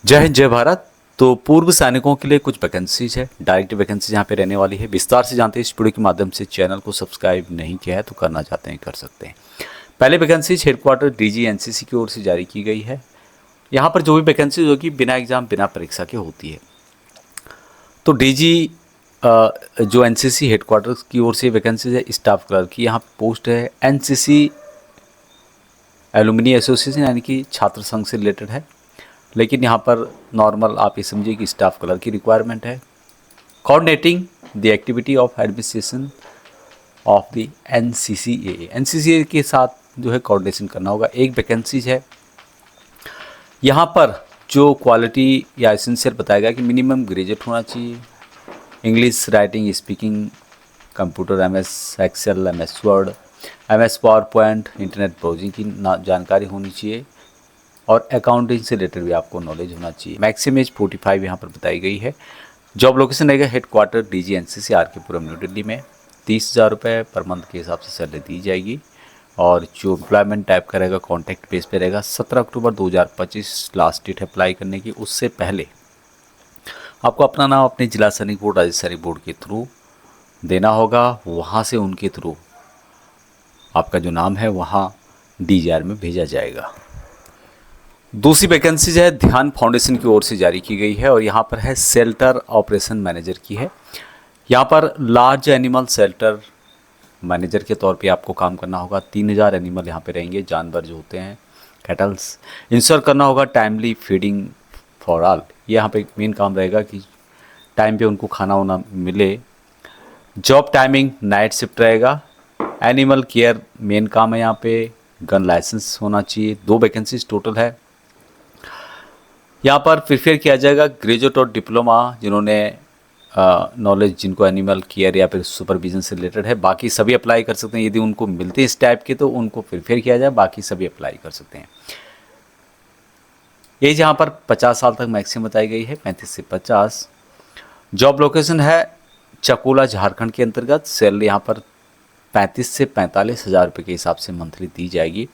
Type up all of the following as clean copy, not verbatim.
जय हिंद जय भारत। तो पूर्व सैनिकों के लिए कुछ वैकेंसीज है, डायरेक्ट वैकेंसीज यहाँ पे रहने वाली है। विस्तार से जानते हैं इस वीडियो के माध्यम से। चैनल को सब्सक्राइब नहीं किया है तो करना चाहते हैं कर सकते हैं। पहले वैकेंसीज हेडक्वार्टर डीजी एनसीसी की ओर से जारी की गई है। यहाँ पर जो भी वैकेंसीज होगी बिना एग्जाम बिना परीक्षा के होती है। तो डीजी जो एनसीसी हेडक्वार्टर की ओर से वैकेंसीज है स्टाफ क्लर्क की, यहाँ पोस्ट है एनसीसी एलुमनी एसोसिएशन यानी कि छात्र संघ से रिलेटेड है। लेकिन यहाँ पर नॉर्मल आप ये समझिए कि स्टाफ कलर की रिक्वायरमेंट है। Coordinating the activity of administration of the NCCA के साथ जो है कोऑर्डिनेशन करना होगा। एक वैकेंसीज है। यहाँ पर जो क्वालिटी या एसेंशियल बताया गया कि मिनिमम ग्रेजुएट होना चाहिए, English writing speaking, computer MS excel, MS word, MS PowerPoint, internet browsing की जानकारी होनी चाहिए और अकाउंटिंग से रिलेटेड भी आपको नॉलेज होना चाहिए। मैक्सिमम एज 45 यहाँ पर बताई गई है। जॉब लोकेशन रहेगा हेडक्वार्टर डीजी एनसीसी आर के पुरम न्यू दिल्ली में। 30,000 रुपये पर मंथ के हिसाब से सैलरी दी जाएगी और जो एम्प्लॉयमेंट टाइप का रहेगा कॉन्ट्रैक्ट बेस पे रहेगा। 17 अक्टूबर 2025 लास्ट डेट है अप्लाई करने की। उससे पहले आपको अपना नाम अपने जिला सैनिक बोर्ड राज्य सैनिक बोर्ड के थ्रू देना होगा। वहाँ से उनके थ्रू आपका जो नाम है वहाँ डीजीआर में भेजा जाएगा। दूसरी वैकेंसीज है ध्यान फाउंडेशन की ओर से जारी की गई है और यहाँ पर है शेल्टर ऑपरेशन मैनेजर की है। यहाँ पर लार्ज एनिमल शेल्टर मैनेजर के तौर पे आपको काम करना होगा। 3,000 एनिमल यहाँ पे रहेंगे, जानवर जो होते हैं कैटल्स। इंश्योर करना होगा टाइमली फीडिंग फॉर ऑल। ये यहाँ पे मेन काम रहेगा कि टाइम पे उनको खाना वाना मिले। जॉब टाइमिंग नाइट शिफ्ट रहेगा। एनिमल केयर मेन काम है यहाँ पे। गन लाइसेंस होना चाहिए। 2 वैकेंसीज टोटल है। यहाँ पर प्रिफेयर किया जाएगा ग्रेजुएट और डिप्लोमा जिन्होंने नॉलेज जिनको एनिमल केयर या फिर सुपरविजन से रिलेटेड है। बाकी सभी अप्लाई कर सकते हैं। यदि उनको मिलते हैं इस टाइप के तो उनको प्रिफेयर किया जाए, बाकी सभी अप्लाई कर सकते हैं। एज यहाँ पर 50 साल तक मैक्सिमम बताई गई है, 35 से 50। जॉब लोकेशन है चकोला झारखंड के अंतर्गत। सैलरी यहाँ पर 35 से 45 हज़ार रुपये के हिसाब से मंथली दी जाएगी।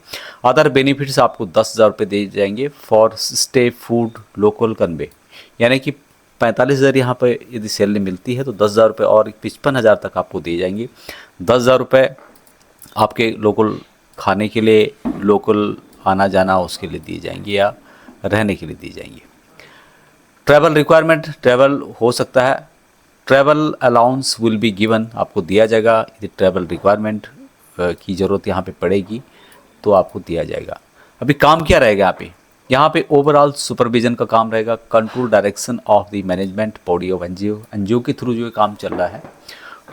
अदर बेनिफिट्स आपको 10,000 रुपये दिए जाएंगे for stay food local convey, यानी कि 45,000 यहाँ पर यदि सैलरी मिलती है तो 10,000 रुपये और 55,000 तक आपको दिए जाएंगे। 10,000 रुपये आपके लोकल खाने के लिए, लोकल आना जाना उसके लिए दिए जाएंगे या रहने के लिए दिए जाएंगे। ट्रैवल रिक्वायरमेंट, ट्रैवल हो सकता है। Travel allowance will be given, आपको दिया जाएगा। यदि ट्रैवल रिक्वायरमेंट की ज़रूरत यहाँ पे पड़ेगी तो आपको दिया जाएगा। अभी काम क्या रहेगा यहाँ पे ओवरऑल सुपरविजन का काम रहेगा। Control direction of the management body of NGO के थ्रू जो काम चल रहा है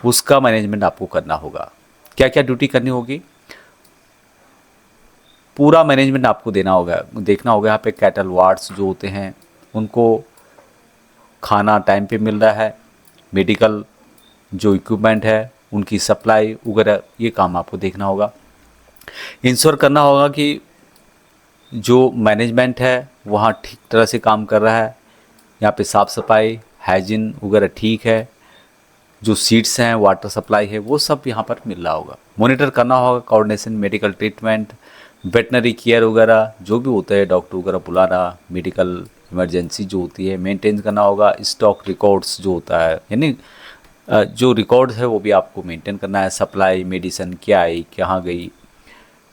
उसका मैनेजमेंट आपको करना होगा। क्या क्या ड्यूटी करनी होगी, पूरा मैनेजमेंट आपको देना होगा, देखना होगा। यहाँ पे कैटल वार्ड्स जो होते हैं उनको खाना टाइम पे मिल रहा है, मेडिकल जो इक्विपमेंट है उनकी सप्लाई वगैरह, ये काम आपको देखना होगा। इंश्योर करना होगा कि जो मैनेजमेंट है वहाँ ठीक तरह से काम कर रहा है। यहाँ पे साफ़ सफाई हाइजीन वगैरह ठीक है। जो सीट्स हैं, वाटर सप्लाई है, वो सब यहाँ पर मिल रहा होगा। मॉनिटर करना होगा coordination, medical treatment, veterinary care वगैरह जो भी होता है, डॉक्टर वगैरह बुलाना, मेडिकल इमरजेंसी जो होती है मेंटेन करना होगा। स्टॉक रिकॉर्ड्स जो होता है, यानी जो रिकॉर्ड है वो भी आपको मेंटेन करना है। सप्लाई मेडिसिन क्या आई, कहाँ गई,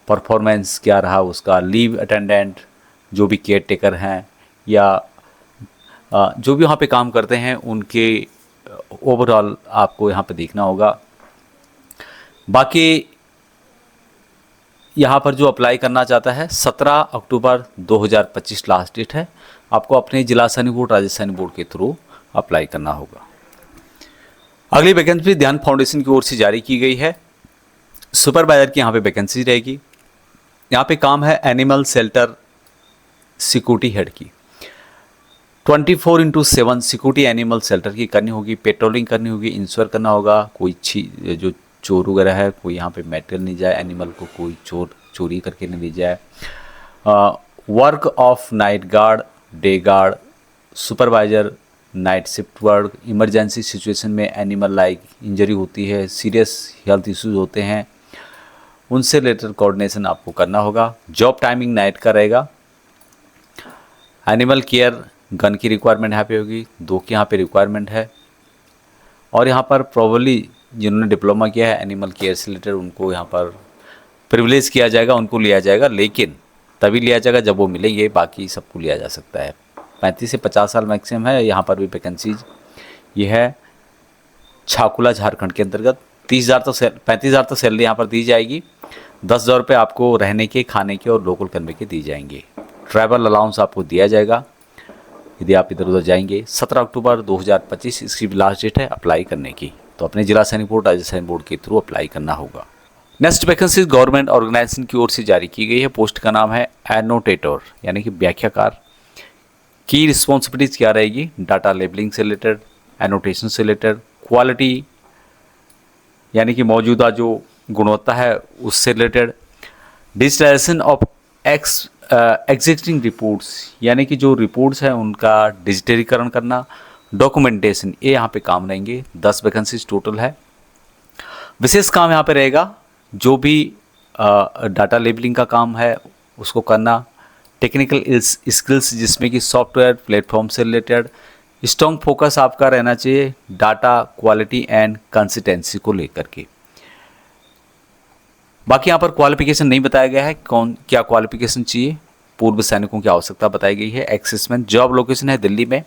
परफॉर्मेंस क्या रहा उसका। लीव अटेंडेंट जो भी केयर टेकर हैं या जो भी वहाँ पे काम करते हैं उनके ओवरऑल आपको यहाँ पे देखना होगा। बाकी यहाँ पर जो अप्लाई करना चाहता है 17 अक्टूबर 2025 लास्ट डेट है। आपको अपने जिला सैनिक बोर्ड राज्य सैनिक बोर्ड के थ्रू अप्लाई करना होगा। अगली वैकेंसी ध्यान फाउंडेशन की ओर से जारी की गई है। सुपरवाइजर की यहाँ पे वैकेंसी रहेगी। यहाँ पे काम है एनिमल शेल्टर सिक्योरिटी हेड की। 24/7 सिक्योरिटी एनिमल शेल्टर की करनी होगी। पेट्रोलिंग करनी होगी, इंश्योर करना होगा कोई जो चोर वगैरह है कोई यहाँ पे मेटेरियल नहीं जाए, एनिमल को कोई चोरी करके नहीं ले जाए। Work of night guard, day guard, supervisor night shift work. Emergency situation में एनिमल लाइक इंजरी होती है, सीरियस हेल्थ इश्यूज होते हैं, उनसे रिलेटेड कोऑर्डिनेशन आपको करना होगा। जॉब टाइमिंग नाइट का रहेगा। एनिमल केयर गन की रिक्वायरमेंट यहाँ पे होगी, 2 की यहाँ पे रिक्वायरमेंट है। और यहाँ पर प्रॉबली जिन्होंने डिप्लोमा किया है एनिमल केयर से रिलेटेड उनको यहाँ पर प्रिविलेज किया जाएगा, उनको लिया जाएगा, लेकिन तभी लिया जाएगा जब वो मिलेंगे, बाकी सबको लिया जा सकता है। 35 से 50 साल मैक्सिमम है। यहाँ पर भी वैकेंसीज ये है छाकुला झारखंड के अंतर्गत। 35,000 तक सैलरी यहाँ पर दी जाएगी। 10,000 रुपये आपको रहने के, खाने के और लोकल करने के दी जाएंगे। ट्रैवल अलाउंस आपको दिया जाएगा यदि आप इधर उधर जाएंगे। 17 अक्टूबर 2025 इसकी लास्ट डेट है अप्लाई करने की, तो अपने जिला सैनिक बोर्ड, राज्य सैनिक बोर्ड के थ्रू अप्लाई करना होगा। नेक्स्ट वैकेंसी गवर्नमेंट ऑर्गेनाइजेशन की ओर से जारी की गई है। पोस्ट का नाम है एनोटेटर यानी कि व्याख्याकार। की रिस्पॉन्सिबिलिटीज क्या रहेगी? डाटा लेबलिंग से रिलेटेड, एनोटेशन से रिलेटेड, क्वालिटी यानी कि मौजूदा जो गुणवत्ता है उससे related, digitalisation of existing reports यानी कि जो रिपोर्ट्स हैं उनका डिजिटलीकरण करना, डॉक्यूमेंटेशन, ये यहाँ पे काम रहेंगे। 10 वैकेंसीज टोटल है। विशेष काम यहाँ पे रहेगा जो भी डाटा लेबलिंग का काम है उसको करना, टेक्निकल स्किल्स जिसमें कि सॉफ्टवेयर प्लेटफॉर्म से रिलेटेड, स्ट्रॉन्ग फोकस आपका रहना चाहिए डाटा क्वालिटी एंड कंसिस्टेंसी को लेकर के। बाकी यहाँ पर क्वालिफिकेशन नहीं बताया गया है कौन क्या क्वालिफिकेशन चाहिए। पूर्व सैनिकों की आवश्यकता बताई गई है। एक्सेसमेंट जॉब लोकेशन है दिल्ली में।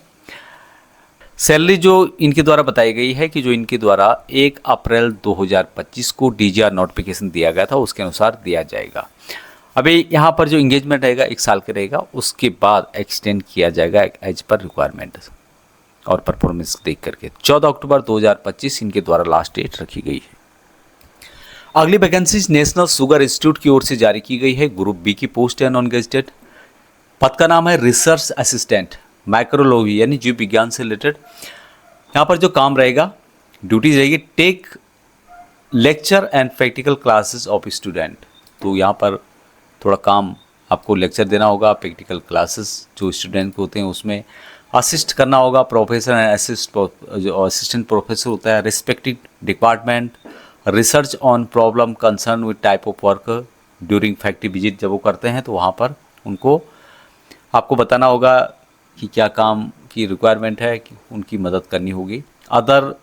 सैलरी जो इनके द्वारा बताई गई है कि जो इनके द्वारा 1 अप्रैल 2025 को डीजीआर नोटिफिकेशन दिया गया था उसके अनुसार दिया जाएगा। अभी यहाँ पर जो इंगेजमेंट रहेगा 1 साल के रहेगा, उसके बाद एक्सटेंड किया जाएगा एज पर रिक्वायरमेंट और परफॉर्मेंस देख करके। 14 अक्टूबर 2025 इनके द्वारा लास्ट डेट रखी गई है। अगली वैकेंसीज नेशनल शुगर इंस्टीट्यूट की ओर से जारी की गई है। ग्रुप बी की पोस्ट है नॉन गेजेटेड। पद का नाम है रिसर्च असिस्टेंट माइक्रोलॉजी यानी जीव विज्ञान से रिलेटेड। यहाँ पर जो काम रहेगा, ड्यूटीज रहेगी take lecture and practical classes of student. तो यहाँ पर थोड़ा काम आपको लेक्चर देना होगा, प्रैक्टिकल क्लासेस जो स्टूडेंट होते हैं उसमें असिस्ट करना होगा। प्रोफेसर एंड जो असिस्टेंट प्रोफेसर होता है respective department, research on problem concern with type of work during factory visit. जब वो करते हैं तो वहाँ पर उनको आपको बताना होगा कि क्या काम की रिक्वायरमेंट है, कि उनकी मदद करनी होगी। Other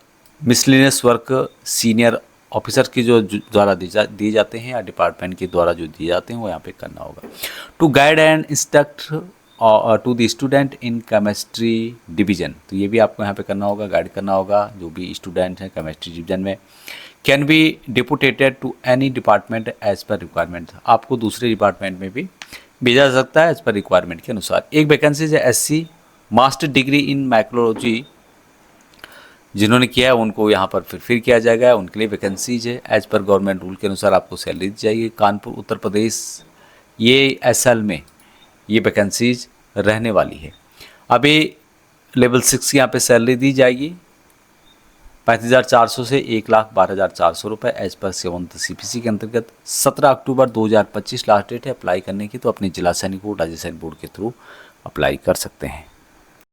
miscellaneous work senior officer की जो द्वारा दिए जाते हैं या डिपार्टमेंट के द्वारा जो दिए जाते हैं वो यहाँ पे करना होगा। To guide and instruct to the student in chemistry division. तो ये भी आपको यहाँ पे करना होगा, गाइड करना होगा जो भी स्टूडेंट हैं केमिस्ट्री डिवीजन में। Can be deputed to any department as per requirement. आपको दूसरे डिपार्टमेंट में भी भेजा जा सकता है एज पर रिक्वायरमेंट के अनुसार। एक वैकेंसी है SC master degree in micrology जिन्होंने किया है उनको यहाँ पर फिर किया जाएगा, उनके लिए वैकेंसीज है। एज पर गवर्नमेंट रूल के अनुसार आपको सैलरी दी जाएगी। कानपुर उत्तर प्रदेश ये एसएल में ये वैकेंसीज रहने वाली है। अभी लेवल 6 की यहाँ पे सैलरी दी जाएगी 35,400 से 1,12,400 रुपये एज पर 7th CPC के अंतर्गत। 17 अक्टूबर 2025 लास्ट डेट है अप्लाई करने की, तो अपने जिला सैनिक बोर्ड राज्य सैनिक बोर्ड के थ्रू अप्लाई कर सकते हैं।